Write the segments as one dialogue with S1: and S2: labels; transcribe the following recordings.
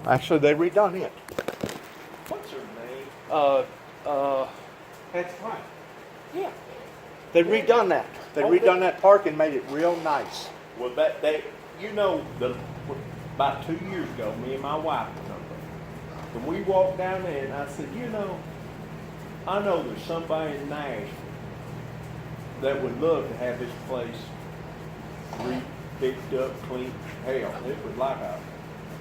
S1: Actually, they redone it.
S2: What's her name?
S1: That's right.
S2: Yeah.
S1: They redone that. They redone that park and made it real nice.
S2: Well, about 2 years ago, me and my wife were up there. And we walked down there, and I said, I know there's somebody in Nashville that would love to have this place picked up, clean. Hell, it was like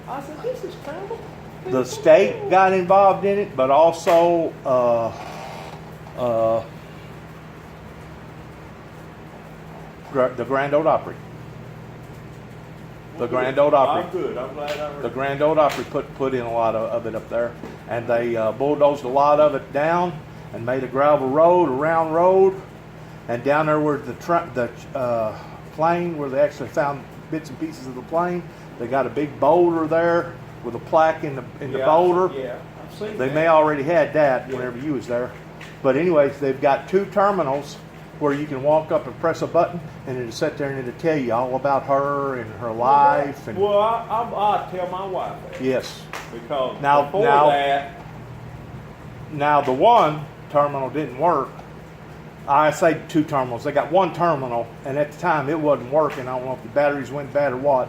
S2: I said, this is terrible.
S1: The state got involved in it, but also the Grand Ole Opry. The Grand Ole Opry.
S2: I'm good. I'm glad I heard.
S1: The Grand Ole Opry put in a lot of it up there, and they bulldozed a lot of it down and made a gravel road, a round road, and down there where the plane, where they actually found bits and pieces of the plane, they got a big boulder there with a plaque in the boulder.
S2: Yeah, I've seen
S1: They
S2: that.
S1: may already had that whenever you was there, but anyways, they've got 2 terminals where you can walk up and press a button, and it'll sit there and it'll tell you all about her and her life. And
S2: Well, I tell my wife that.
S1: yes.
S2: Because
S1: Now-
S2: before
S1: now-
S2: that,
S1: Now the one terminal didn't work. I say 2 terminals. They got 1 terminal, and at the time it wasn't working. I don't know if the batteries went bad or what.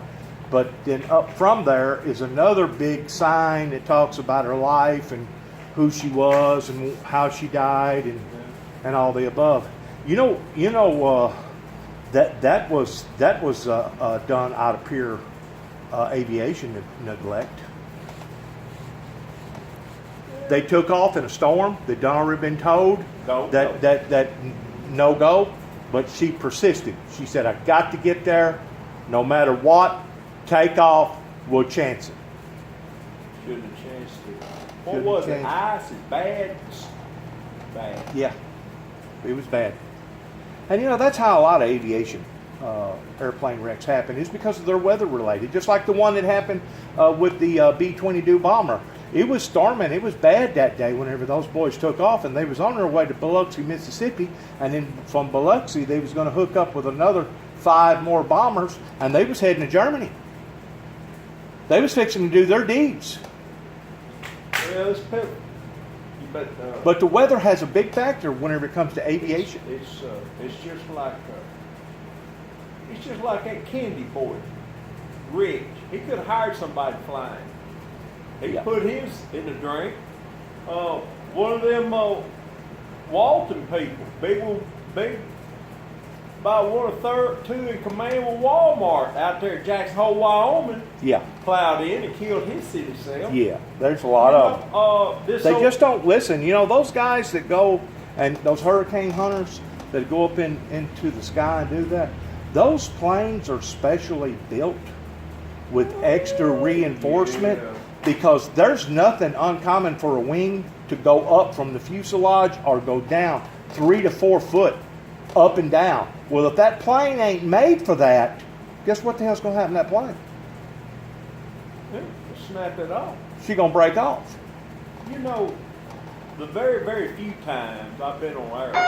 S1: But then up from there is another big sign that talks about her life and who she was and how she died and all the above. That was done out of pure aviation neglect. They took off in a storm. They'd already been told that no go, but she persisted. She said, "I got to get there, no matter what. Take off. We'll chance it."
S2: shouldn't have chanced it. What
S1: Shouldn't
S2: was
S1: have
S2: it?
S1: chanced
S2: Ice is bad. Bad.
S1: Yeah, it was bad. And that's how a lot of aviation airplane wrecks happen. It's because they're weather related. Just like the one that happened with the B-22 bomber. It was storming. It was bad that day whenever those boys took off, and they was on their way to Biloxi, Mississippi, and then from Biloxi they was going to hook up with another 5 more bombers, and they was heading to Germany. They was fixing to do their deeds.
S2: Well, it's pitiful.
S1: But the weather has a big factor whenever it comes to aviation.
S2: It's just like that Kennedy boy, Rich. He could have hired somebody flying. He put his in the drink. One of them Walton people, big, about 1 or 2 in command with Walmart out there at Jackson Hole, Wyoming.
S1: Yeah.
S2: Plowed in and killed his city self.
S1: Yeah, there's a lot of them. They just don't listen. Those guys that go, and those hurricane hunters that go up into the sky and do that, those planes are specially built with extra reinforcement because there's nothing uncommon for a wing to go up from the fuselage or go down 3 to 4 foot up and down. Well, if that plane ain't made for that, guess what the hell's going to happen to that plane?
S2: Snap it off.
S1: She's going to break off.
S2: The very, very few times I've been on airplane,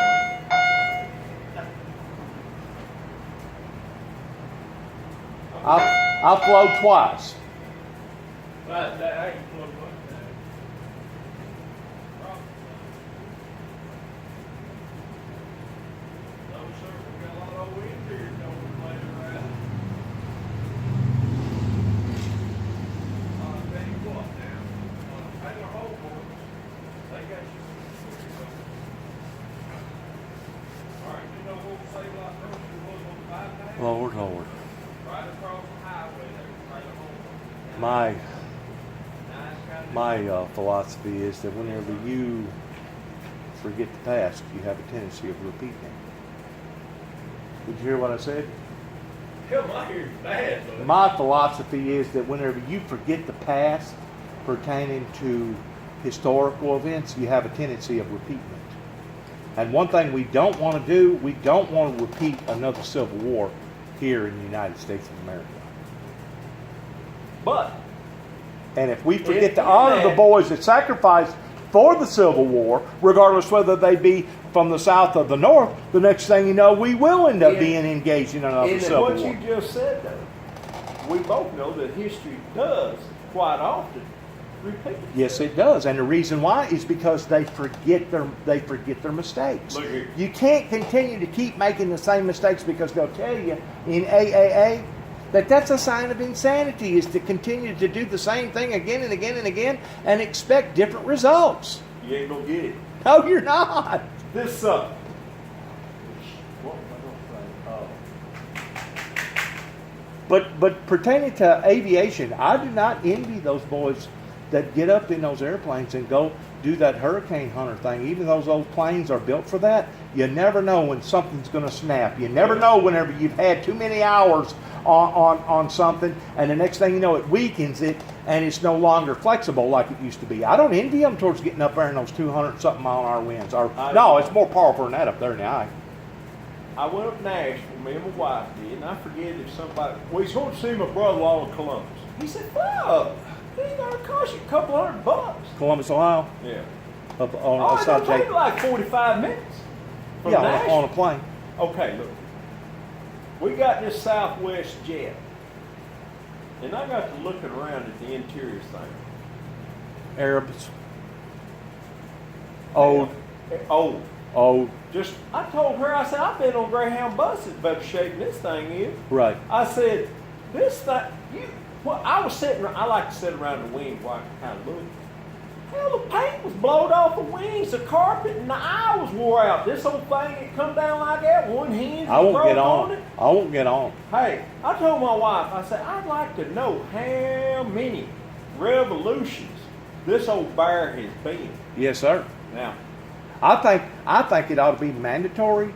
S1: I've flown twice.
S2: but I ain't flown one time. No, sir, we got a lot of wind here going later around. I'll tell you what now, hang a hole for us. They got you. All right, what we say like Hershey was on the bypass?
S1: Lord, Lord.
S2: Right across the highway there, right home.
S1: My
S2: Nice kind of.
S1: philosophy is that whenever you forget the past, you have a tendency of repeating it. Did you hear what I said?
S2: Hell, my ear's bad, buddy.
S1: My philosophy is that whenever you forget the past pertaining to historical events, you have a tendency of repeating it. And one thing we don't want to do, we don't want to repeat another civil war here in the United States of America.
S2: But
S1: And if we forget to honor the boys that sacrificed for the Civil War, regardless whether they be from the South or the North, the next thing you know, we will end up being engaged in another Civil War.
S2: What you just said, though, we both know that history does quite often repeat.
S1: Yes, it does, and the reason why is because they forget their mistakes.
S2: Look here.
S1: You can't continue to keep making the same mistakes because they'll tell you in AAA that that's a sign of insanity, is to continue to do the same thing again and again and again and expect different results.
S2: You ain't gonna get it.
S1: No, you're not.
S2: This what was I gonna say?
S1: But pertaining to aviation, I do not envy those boys that get up in those airplanes and go do that hurricane hunter thing. Even though those planes are built for that, you never know when something's going to snap. You never know whenever you've had too many hours on something, and the next thing you know, it weakens it, and it's no longer flexible like it used to be. I don't envy them towards getting up there in those 200-something mile-an-hour winds. No, it's more powerful than that up there in the eye.
S2: I went up Nashville, me and my wife did, and I forget if somebody, we was going to see my brother-in-law in Columbus. He said, "Fuck, it's going to cost you a couple $100.
S1: Columbus, Ohio,
S2: Yeah.
S1: up on
S2: It
S1: South
S2: don't take
S1: J.
S2: like 45 minutes. From
S1: Yeah,
S2: Nashville.
S1: on a plane.
S2: Okay, look. We got this Southwest jet, and I got to looking around at the interior thing.
S1: Arabs. Old.
S2: Old. Just, I told her, I said, I've been on Greyhound buses, better shape than this thing is.
S1: Right.
S2: I said, this thing, well, I was sitting, I like to sit around the wing while I kind of look. Hell, the paint was blowed off the wings, the carpet, and the eye was wore out. This old thing, it come down like that, one hinge
S1: I won't
S2: broke
S1: get
S2: on
S1: on.
S2: it.
S1: I won't get on.
S2: Hey, I told my wife, I said, I'd like to know how many revolutions this old bear has been.
S1: Yes, sir.
S2: Now,
S1: I think it ought to be mandatory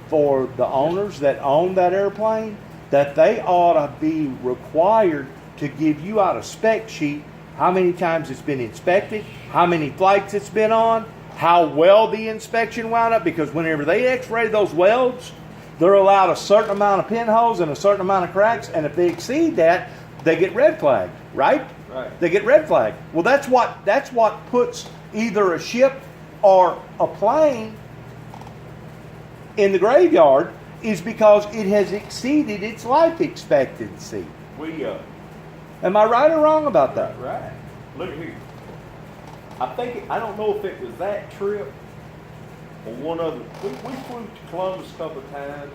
S1: for the owners that own that airplane, that they ought to be required to give you out a spec sheet how many times it's been inspected, how many flights it's been on, how well the inspection wound up, because whenever they x-ray those welds, they're allowed a certain amount of pinholes and a certain amount of cracks, and if they exceed that, they get red flagged, right?
S2: Right.
S1: They get red flagged. Well, that's what puts either a ship or a plane in the graveyard, is because it has exceeded its life expectancy.
S2: we,
S1: Am I right or wrong about that?
S2: right, look here. I don't know if it was that trip or one other. We flew to Columbus a couple of times.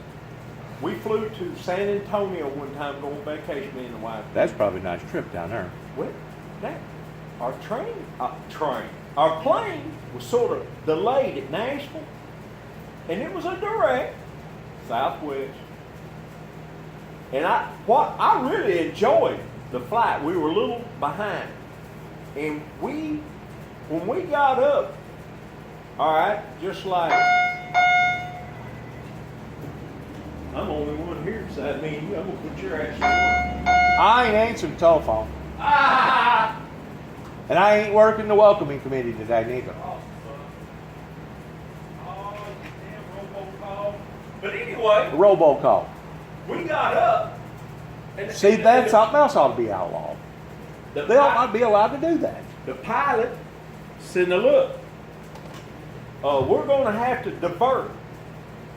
S2: We flew to San Antonio one time going on vacation, me and the wife.
S1: That's probably a nice trip down there.
S2: Well, our our plane was sort of delayed at Nashville, and it was a direct Southwest. And I really enjoyed the flight. We were a little behind, and when we got up, all right, just like I'm the only one here beside me and you. I'm gonna put your ass on.
S1: I ain't answering the telephone. And I ain't working the welcoming committee today, neither.
S2: Oh, you damn robocall. But anyway,
S1: Robocall.
S2: we got up. And
S1: See, that's something else ought to be outlawed.
S2: the
S1: They ought not be allowed to do that.
S2: The pilot said, "Now look, we're going to have to divert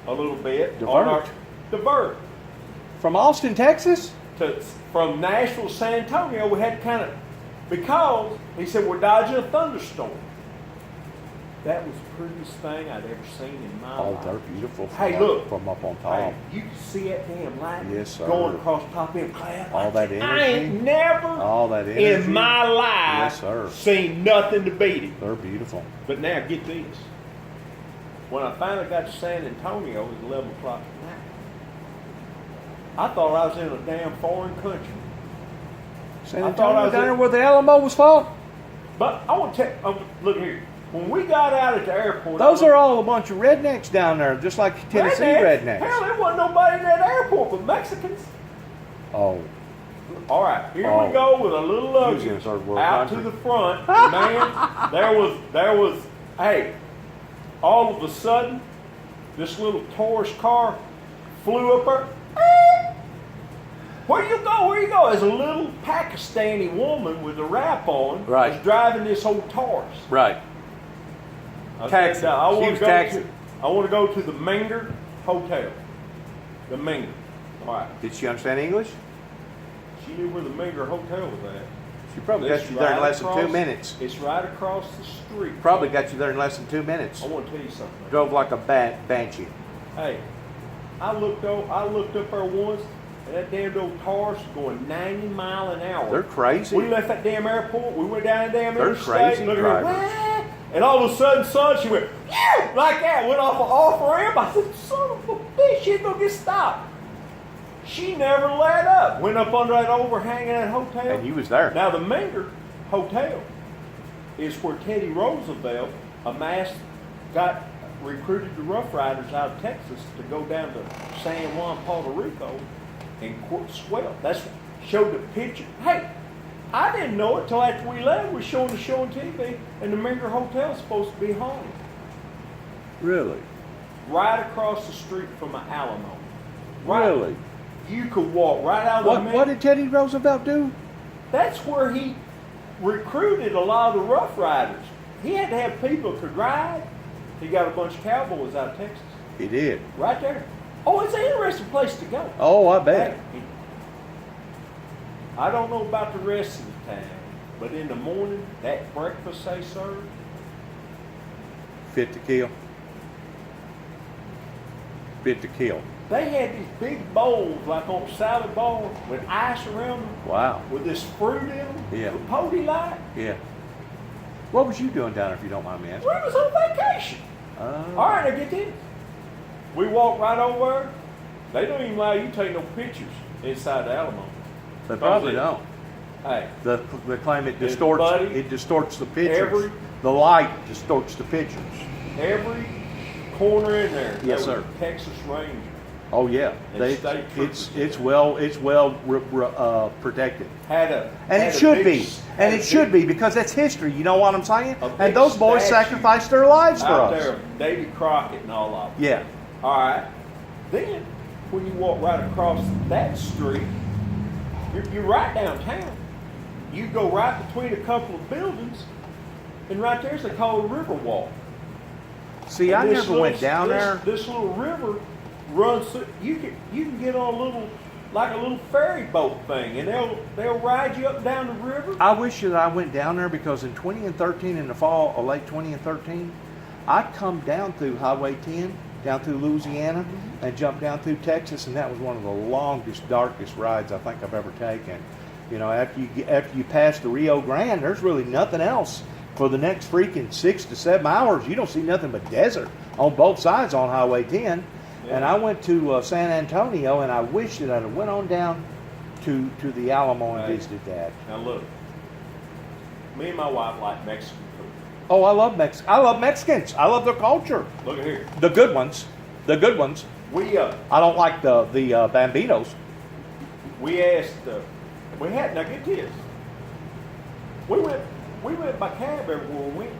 S2: a little bit. Divert
S1: From Austin, Texas?
S2: from Nashville to San Antonio. We had to kind of, because he said we're dodging a thunderstorm. That was the prettiest thing I'd ever seen in my
S1: Oh,
S2: life.
S1: they're beautiful
S2: Hey, look.
S1: from up on top.
S2: Hey, you can see that damn light
S1: Yes, sir.
S2: going across the top of them clouds.
S1: All that energy.
S2: I ain't never
S1: All that energy.
S2: in my life
S1: Yes, sir.
S2: seen nothing to beat it.
S1: They're beautiful.
S2: But now get this. When I finally got to San Antonio, it was 11 o'clock at night. I thought I was in a damn foreign country.
S1: San
S2: I thought I
S1: Antonio
S2: was
S1: down
S2: in-
S1: there where the Alamo was fought?
S2: But I want to tell you, look here. When we got out at the airport,
S1: Those are all a bunch of rednecks down there, just like Tennessee rednecks.
S2: Hell, there wasn't nobody in that airport but Mexicans.
S1: Oh,
S2: All right, here
S1: Oh.
S2: we go with a little
S1: You was in a
S2: luggage
S1: third world
S2: out
S1: country.
S2: to the front. Man, there was, hey, all of a sudden, this little Taurus car flew up there. Where you go? Where you go? There's a little Pakistani woman with a wrap on,
S1: Right.
S2: was driving this old Taurus.
S1: right.
S2: I
S1: Taxi.
S2: said, "Now, I
S1: She
S2: want
S1: was
S2: to go
S1: taxi.
S2: to. I want to go to the Minger Hotel. The Minger. All right.
S1: Did she understand English?
S2: She knew where the Minger Hotel was at.
S1: She She probably got you there in less than 2 minutes.
S2: It's right across the street.
S1: Probably got you there in less than 2 minutes.
S2: I want to tell you something.
S1: Drove like a banshee.
S2: Hey, I looked up there once, and that damn old Taurus was going 90 miles an hour.
S1: They're crazy.
S2: We left that damn airport. We went down the damn
S1: They're
S2: interstate.
S1: crazy
S2: Look at her,
S1: drivers.
S2: and all of a sudden, son, she went "Phew," like that. Went off a ramp. I said, son of a bitch, she ain't gonna get stopped. She never let up. Went up under that overhang in that hotel.
S1: And you was there.
S2: Now the Menger Hotel is where Teddy Roosevelt got recruited the Rough Riders out of Texas to go down to San Juan, Puerto Rico, and swell. That's showed the picture. Hey, I didn't know it till after we left. We're showing the show on TV, and the Menger Hotel's supposed to be haunted.
S1: Really?
S2: Right across the street from the Alamo.
S1: Really?
S2: You could walk right out of the
S1: What did Teddy Roosevelt do?
S2: That's where he recruited a lot of the Rough Riders. He had to have people who could ride. He got a bunch of cowboys out of Texas.
S1: He did.
S2: Right there. Oh, it's an interesting place to go.
S1: Oh, I bet.
S2: Hey, I don't know about the rest of the town, but in the morning, that breakfast they serve.
S1: Fit to kill. Fit to kill.
S2: They had these big bowls, like on salad bowls, with ice around them,
S1: Wow.
S2: with this fruit in them,
S1: Yeah.
S2: with potty light.
S1: Yeah. What was you doing down there, if you don't mind me asking?
S2: We was on vacation. All right, now get this. We walked right over there. They don't even allow you to take no pictures inside the Alamo.
S1: They probably don't.
S2: Hey,
S1: They claim it
S2: It's
S1: distorts.
S2: buddy.
S1: It distorts the pictures.
S2: Every-
S1: The light distorts the pictures.
S2: every corner in there,
S1: Yes,
S2: there was
S1: sir.
S2: a Texas Ranger.
S1: Oh yeah.
S2: And state
S1: It's
S2: troopers.
S1: well protected.
S2: Had a
S1: And
S2: had
S1: it
S2: a
S1: should
S2: big-
S1: be. And
S2: had a
S1: it should
S2: big-
S1: be because that's history. You know what I'm saying?
S2: A big
S1: And those boys
S2: statue
S1: sacrificed their lives for
S2: out
S1: us.
S2: there, Davy Crockett and all of them.
S1: Yeah.
S2: All right. Then, when you walk right across that street, you're right downtown. You go right between a couple of buildings, and right there's they call a river walk.
S1: See,
S2: And
S1: I
S2: this
S1: never
S2: little-
S1: went down
S2: this-
S1: there.
S2: This little river runs through. You can get on a little, like a little ferry boat thing, and they'll ride you up and down the river.
S1: I wish that I went down there because in 20 and 13, in the fall of late 20 and 13, I'd come down through Highway 10, down through Louisiana, and jumped down through Texas, and that was one of the longest, darkest rides I think I've ever taken. You know, after you pass the Rio Grande, there's really nothing else for the next freaking 6 to 7 hours. You don't see nothing but desert on both sides on Highway 10.
S2: Yeah.
S1: And I went to San Antonio, and I wish that I'd have went on down to the Alamo and
S2: Right.
S1: visited that.
S2: Now look, me and my wife like Mexican food.
S1: Oh, I love I love Mexicans. I love their culture.
S2: Look at here.
S1: The good ones. The good ones.
S2: We
S1: I don't like the Bambinos.
S2: we asked we had now get this. We went by cab everywhere we went.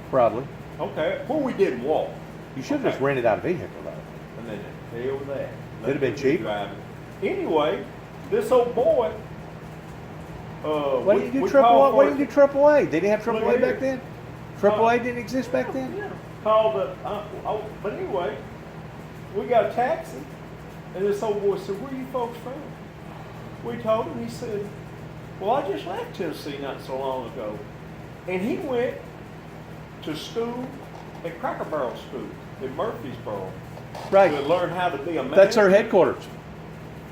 S1: Probably.
S2: Okay, where we didn't walk.
S1: You should have just
S2: Okay.
S1: rented out a vehicle though.
S2: And then the hell with that.
S1: It'd have been cheap.
S2: Driving. Anyway, this old boy.
S1: Why didn't you do
S2: we
S1: triple?
S2: called
S1: Why
S2: for
S1: didn't you do triple A? They didn't have triple A
S2: Look
S1: back
S2: here.
S1: then. Triple A didn't exist back then.
S2: Yeah. Called the. But anyway, we got a taxi, and this old boy said, "Where you folks from?" We told him. He said, "Well, I just left Tennessee not so long ago," and he went to school at Cracker Barrel School in Murfreesboro
S1: Right.
S2: to learn how to be a man.
S1: That's our headquarters.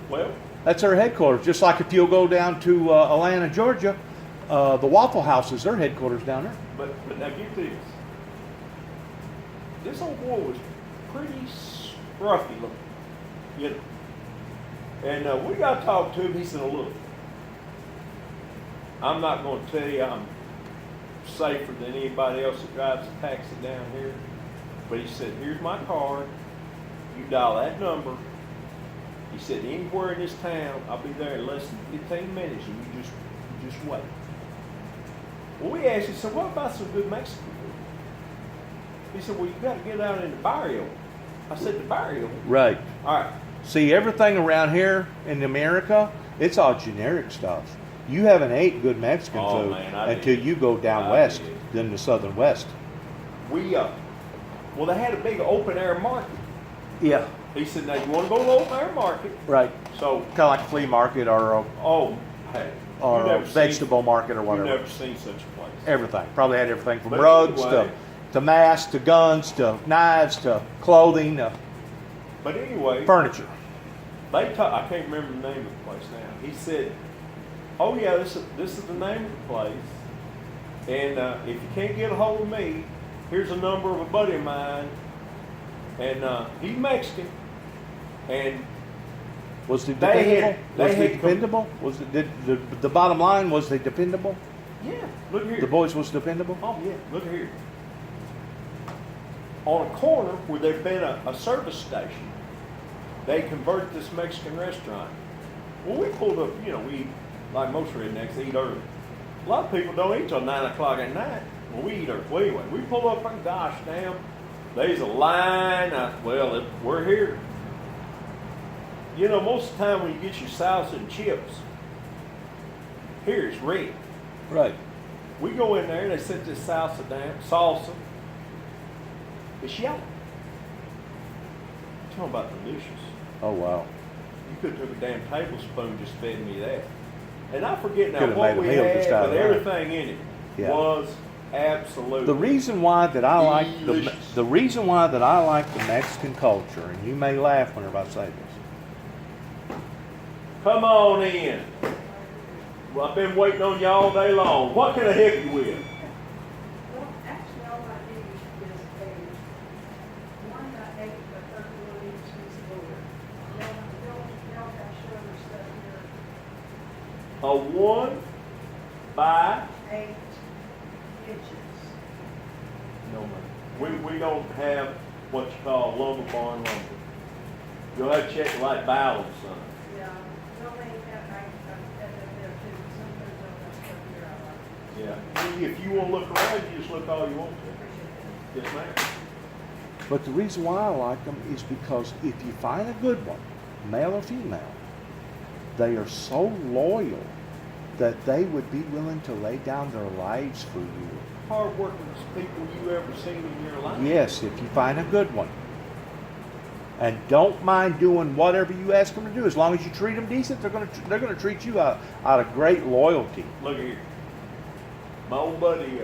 S2: Well,
S1: That's our headquarters. Just like if you'll go down to Atlanta, Georgia, the Waffle House is their headquarters down there.
S2: but now get this. This old boy was pretty scruffy looking, you know. And we got to talk to him. He said, "Look, I'm not going to tell you I'm safer than anybody else that drives a taxi down here." But he said, "Here's my card. You dial that number." He said, "Anywhere in this town, I'll be there in less than 15 minutes, and you just wait." Well, we asked him, "So what about some good Mexican food?" He said, "Well, you got to get out in the barrio." I said, "The barrio?"
S1: Right.
S2: All right.
S1: See, everything around here in America, it's all generic stuff. You haven't ate good Mexican
S2: Oh,
S1: food
S2: man, I
S1: until
S2: did.
S1: you go down
S2: I
S1: west,
S2: did.
S1: then the southern west.
S2: Well, they had a big open air market.
S1: Yeah.
S2: He said, "Now you want to go to the open air market?"
S1: Right.
S2: So,
S1: Kind of like a flea market or
S2: oh, hey,
S1: or
S2: never
S1: vegetable market or
S2: You've
S1: whatever.
S2: never seen such a place.
S1: Everything. Probably had everything from
S2: But
S1: rugs
S2: anyway-
S1: to masks to guns to knives to clothing to
S2: But anyway,
S1: furniture.
S2: I can't remember the name of the place now. He said, "Oh yeah, this is the name of the place. And if you can't get a hold of me, here's a number of a buddy of mine, and he's Mexican, and
S1: Was it
S2: They
S1: dependable?
S2: had- they
S1: Was
S2: had
S1: it dependable? Was it the bottom line? Was they dependable?
S2: yeah, look here.
S1: The boys was dependable.
S2: Oh yeah, look here. On a corner where there'd been a service station, they converted this Mexican restaurant. Well, we pulled up, we eat, like most rednecks, they eat early. A lot of people don't eat till 9 o'clock at night. Well, we eat early. Well, anyway, we pull up and gosh damn, there's a line. We're here. Most of the time when you get your salsa and chips, here it's red.
S1: Right.
S2: We go in there, they set this salsa. It's yellow. Talking about delicious.
S1: Oh wow.
S2: You could have took a damn tablespoon just fed me that. And I forget now
S1: Could have
S2: what
S1: made a
S2: we
S1: meal
S2: had,
S1: just out
S2: but
S1: of that.
S2: everything in it
S1: Yeah.
S2: was absolutely
S1: The reason why that I like
S2: delicious.
S1: the reason why that I like the Mexican culture, and you may laugh whenever I say this.
S2: Come on in. Well, I've been waiting on you all day long. What can I help you with?
S3: Well, actually, all I need is a 1x8 by 31 inches board. Y'all have shown us stuff here,
S2: A 1 by
S3: 8 inches.
S2: no man. We don't have what you call lumber barn lumber. You'll have to check the light valve, son.
S3: Yeah, no, they have, I've got that there too, sometimes I'll have stuff here I like.
S2: Yeah. If you want to look around, you just look all you want to.
S3: Appreciate
S2: Yes, ma'am.
S1: But the reason why I like them is because if you find a good one, male or female, they are so loyal that they would be willing to lay down their lives for you.
S2: Hard workingest people you ever seen in your life.
S1: Yes, if you find a good one. And don't mind doing whatever you ask them to do. As long as you treat them decent, they're gonna treat you out of great loyalty.
S2: Look here. My old buddy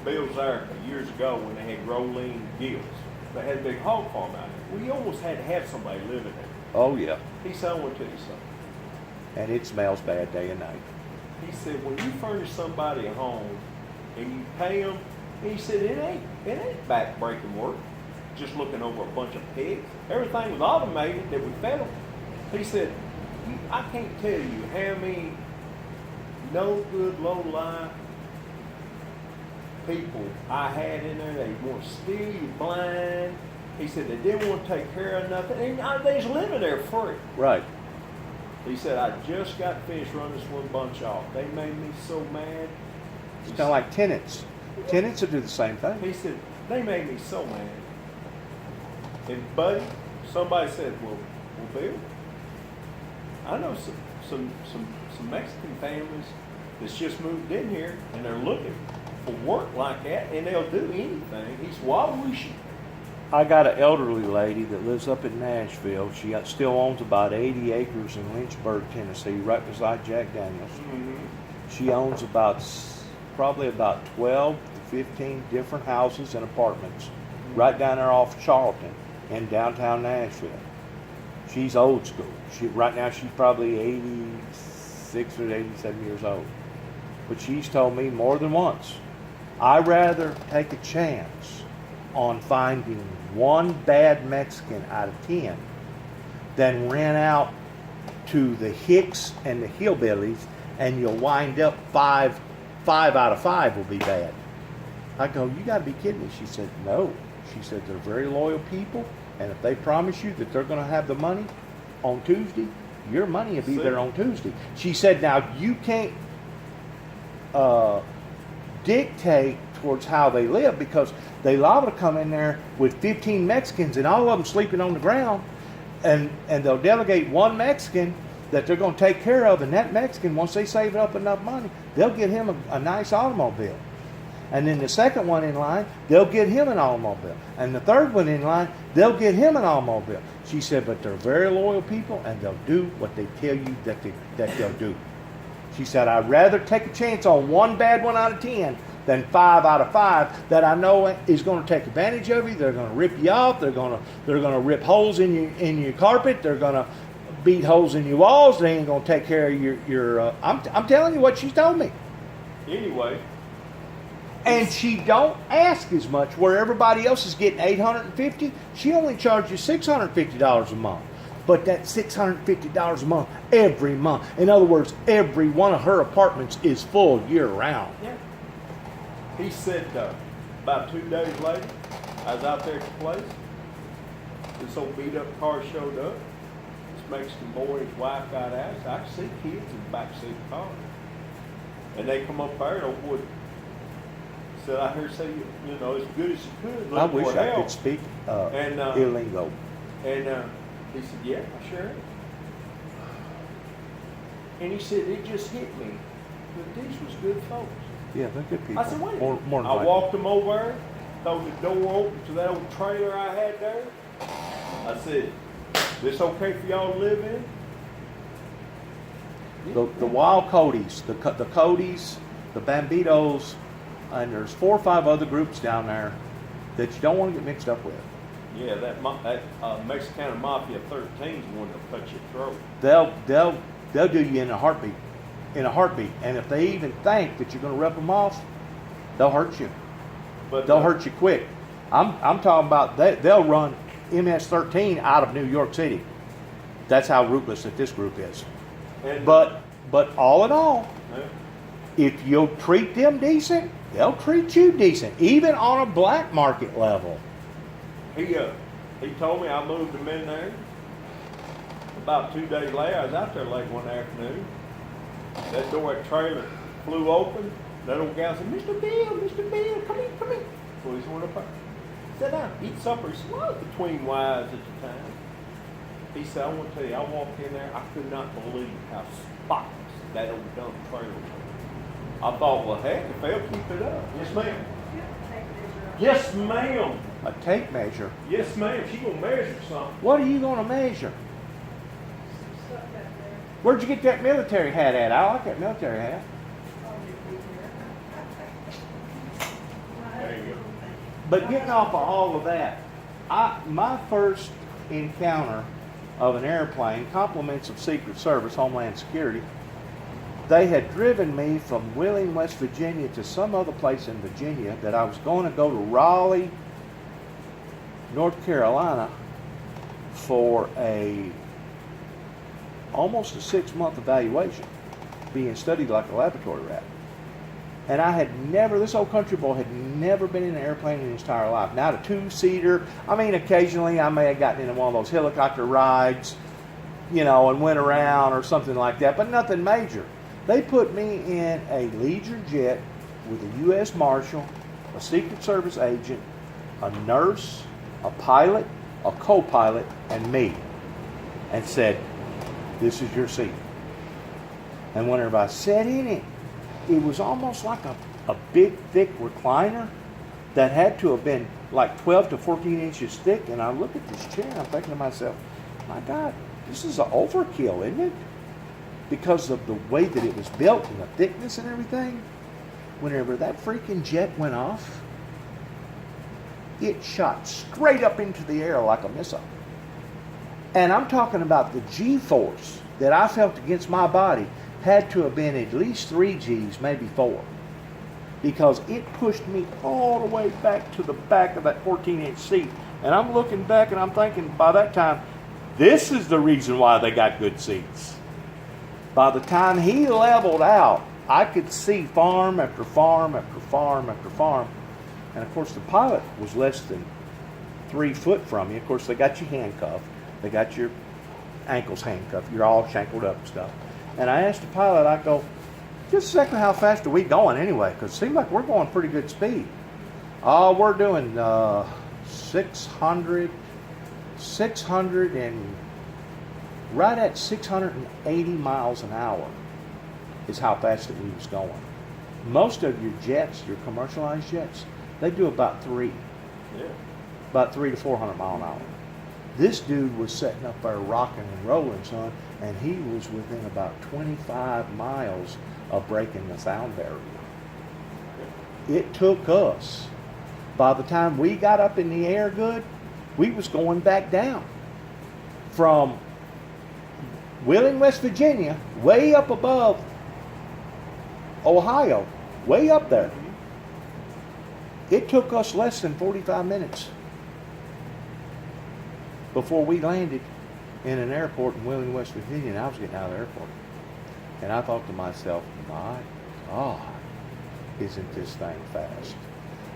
S2: Bill Zarka years ago when they had Grolene Gills, they had a big hog farm out there. We almost had to have somebody living there.
S1: Oh yeah.
S2: He said, I want to tell you something.
S1: And it smells bad day and night.
S2: He said, when you furnish somebody a home and you pay them, he said, it ain't back-breaking work, just looking over a bunch of pigs. Everything was automated that we fed them. He said, I can't tell you how many no good, low-life people I had in there. They want to steal you blind. He said they didn't want to take care of nothing. And they was living there free.
S1: Right.
S2: He said, I just got finished running this one bunch off. They made me so mad.
S1: It's kind of like tenants. Tenants will do the same thing.
S2: He said, they made me so mad. And buddy, somebody said, well, Bill, I know some Mexican families that's just moved in here and they're looking for work like that and they'll do anything. He said, why we should.
S1: I got an elderly lady that lives up in Nashville. She still owns about 80 acres in Lynchburg, Tennessee, right beside Jack Daniels. She owns probably about 12 to 15 different houses and apartments right down there off Charlton in downtown Nashville. She's old school. Right now she's probably 86 or 87 years old. But she's told me more than once, I'd rather take a chance on finding one bad Mexican out of 10 than rent out to the hicks and the hillbillies and you'll wind up five out of 5 will be bad. I go, you got to be kidding me. She said, no. She said, they're very loyal people, and if they promise you that they're going to have the money on Tuesday, your money will be there on Tuesday. She said, now you can't dictate towards how they live because they liable to come in there with 15 Mexicans and all of them sleeping on the ground, and they'll delegate one Mexican that they're going to take care of, and that Mexican, once they save up enough money, they'll get him a nice automobile. And then the second one in line, they'll get him an automobile. And the third one in line, they'll get him an automobile. She said, but they're very loyal people, and they'll do what they tell you that they'll do. She said, I'd rather take a chance on one bad one out of 10 than 5 out of 5 that I know is going to take advantage of you. They're going to rip you off. They're going to rip holes in your carpet. They're going to beat holes in your walls. They ain't going to take care of your I'm telling you what she told me.
S2: Anyway,
S1: And she don't ask as much. Where everybody else is getting $850, she only charges $650 a month. But that's $650 a month every month. In other words, every one of her apartments is full year round.
S2: yeah. He said about 2 days later, I was out there at the place. This old beat up car showed up. This Mexican boy and his wife got out. So I could see kids in the back seat of the car. And they come up there, and old boy said, I hear say, you know, as good as you could.
S1: I
S2: Look
S1: wish
S2: for
S1: I
S2: help.
S1: could speak
S2: And,
S1: Ilingo.
S2: And he said, yeah, I sure am. And he said, it just hit me that these was good folks.
S1: Yeah, they're good people.
S2: I said, wait a
S1: more,
S2: minute.
S1: more than
S2: I
S1: likely.
S2: walked them over there, threw the door open to that old trailer I had there. I said, this okay for y'all to live in?
S1: The Wild Codys, the Codys, the Bambitos, and there's 4 or 5 other groups down there that you don't want to get mixed up with.
S2: Yeah, that Mexican Mafia 13 is the one that'll cut your throat.
S1: They'll do you in a heartbeat. And if they even think that you're going to rip them off, they'll hurt you.
S2: But
S1: They'll hurt you quick. I'm talking about they'll run MS-13 out of New York City. That's how ruthless that this group is.
S2: And,
S1: But all in all,
S2: yeah.
S1: if you'll treat them decent, they'll treat you decent, even on a black market level.
S2: He told me I moved him in there. About 2 days later, I was out there late one afternoon. That door at the trailer flew open. That old gal said, Mr. Bill, come in. So he went up there. Sit down, eat supper. He said, well, I was between wives at the time. He said, I want to tell you, I walked in there, I could not believe how spotless that old dumb trailer was. I thought, well, heck, if they'll keep it up. Yes, ma'am. Yes, ma'am.
S1: A tape measure.
S2: Yes, ma'am. She gonna measure something.
S1: What are you going to measure?
S3: Some stuff back there.
S1: Where'd you get that military hat at? I like that military hat.
S3: Probably be here.
S2: There you go.
S1: But getting off of all of that, my first encounter of an airplane, compliments of Secret Service, Homeland Security, they had driven me from Wheeling, West Virginia to some other place in Virginia that I was going to go to Raleigh, North Carolina for almost a 6-month evaluation, being studied like a laboratory rat. And this old country boy had never been in an airplane in his entire life. Not a 2-seater. I mean, occasionally I may have gotten into one of those helicopter rides, and went around or something like that, but nothing major. They put me in a Leisure jet with a U.S. Marshal, a Secret Service agent, a nurse, a pilot, a co-pilot, and me, and said, this is your seat. And whenever I sat in it, it was almost like a big, thick recliner that had to have been like 12 to 14 inches thick. And I look at this chair and I'm thinking to myself, my God, this is an overkill, isn't it? Because of the way that it was built and the thickness and everything. Whenever that freaking jet went off, it shot straight up into the air like a missile. And I'm talking about the G-force that I felt against my body had to have been at least 3 Gs, maybe 4. Because it pushed me all the way back to the back of that 14-inch seat. And I'm looking back and I'm thinking, by that time, this is the reason why they got good seats. By the time he leveled out, I could see farm after farm after farm after farm. And of course, the pilot was less than 3 foot from you. Of course, they got you handcuffed. They got your ankles handcuffed. You're all shankled up and stuff. And I asked the pilot, I go, just exactly how fast are we going anyway? Because it seems like we're going pretty good speed. Oh, we're doing 600 and right at 680 miles an hour is how fast that we was going. Most of your jets, your commercialized jets, they do about 3 to 400 mile an hour. This dude was setting up there rocking and rolling, son, and he was within about 25 miles of breaking the sound barrier. It took us, by the time we got up in the air good, we was going back down from Wheeling, West Virginia, way up above Ohio, way up there. It took us less than 45 minutes before we landed in an airport in Wheeling, West Virginia, and I was getting out of the airport. And I thought to myself, my God, isn't this thing fast?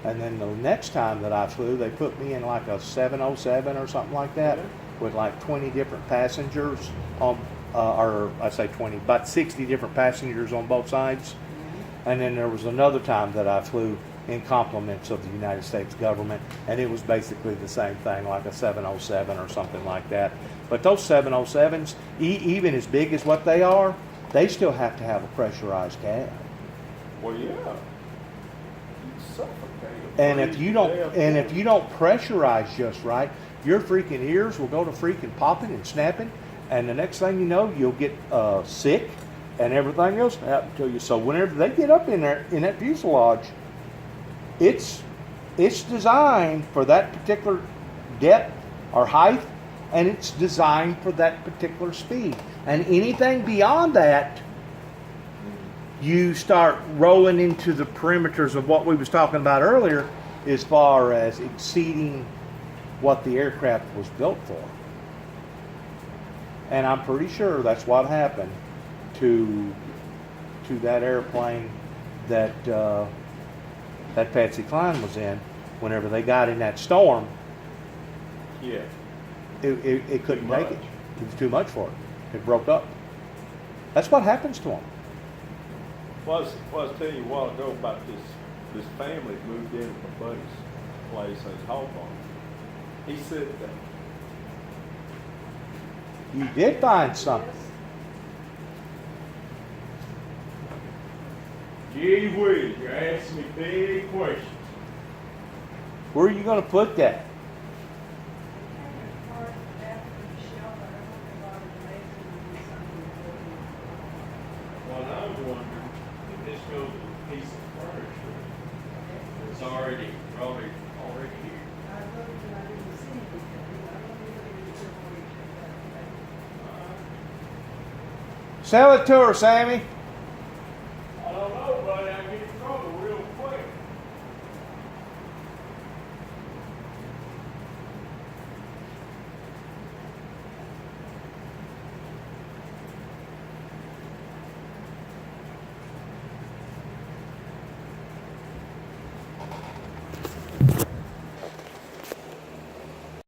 S1: And then the next time that I flew, they put me in like a 707 or something like that, with like 20 different passengers on, or I say 20, about 60 different passengers on both sides. And then there was another time that I flew in compliments of the United States government, and it was basically the same thing, like a 707 or something like that. But those 707s, even as big as what they are, they still have to have a pressurized cab.
S2: Well, yeah. You suffocate.
S1: And if you don't pressurize just right, your freaking ears will go to freaking popping and snapping, and the next thing you know, you'll get sick, and everything else will happen to you. So whenever they get up in there in that fuselage, it's designed for that particular depth or height, and it's designed for that particular speed. And anything beyond that, you start rolling into the perimeters of what we was talking about earlier, as far as exceeding what the aircraft was built for. And I'm pretty sure that's what happened to that airplane that that Patsy Cline was in. Whenever they got in that storm,
S2: Yeah.
S1: it couldn't take it. It was too much for it. It broke up. That's what happens to them.
S2: Well, I was telling you a while ago about this family that moved in at my buddy's place in Hawthorne. He said that
S1: You did find something.
S2: gee whiz, you're asking me big questions.
S1: Where are you going to put that?
S2: Well, I was wondering if this goes with a piece of furniture that's already here.
S1: Sell it to her, Sammy.